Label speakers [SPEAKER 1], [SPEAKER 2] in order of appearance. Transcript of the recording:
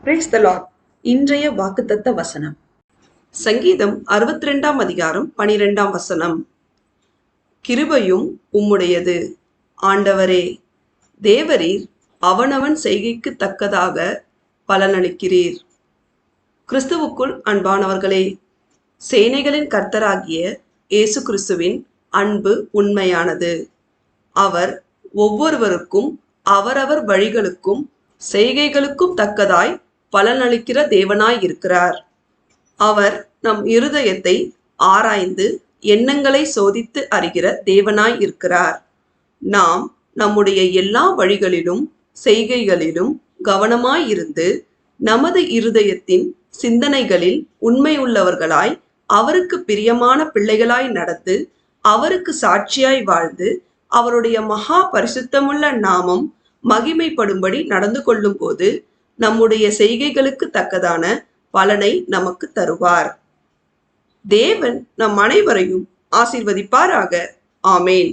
[SPEAKER 1] Praise the Lord. இன்றைய வாக்குத்தத்த வசனம் சங்கீதம் 62 அதிகாரம் 12 வசனம். கிருபையும் உம்முடையது ஆண்டவரே, தேவரீர் அவனவன் செய்கைக்கு தக்கதாக பலனளிக்கிறீர். கிறிஸ்துவுக்குள் அன்பானவர்களே, சேனைகளின் கர்த்தராகிய இயேசு கிறிஸ்துவின் அன்பு உண்மையானது. அவர் ஒவ்வொருவருக்கும் அவரவர் வழிகளுக்கும் செய்கைகளுக்கும் தக்கதாய் பலனளிக்கிற தேவனாய் இருக்கிறார். அவர் நம் இருதயத்தை ஆராய்ந்து எண்ணங்களை சோதித்து அறிகிற தேவனாய் இருக்கிறார். நாம் நம்முடைய எல்லா வழிகளிலும் செய்கைகளிலும் கவனமாயிருந்து நமது இருதயத்தின் சிந்தனைகளில் உண்மையுள்ளவர்களாய் அவருக்கு பிரியமான பிள்ளைகளாய் நடந்து அவருக்கு சாட்சியாய் வாழ்ந்து அவருடைய மகா பரிசுத்தமுள்ள நாமம் மகிமைப்படும்படி நடந்து கொள்ளும் போது நம்முடைய செய்கைகளுக்கு தக்கதான பலனை நமக்கு தருவார். தேவன் நம் அனைவரையும் ஆசீர்வதிப்பாராக. ஆமேன்.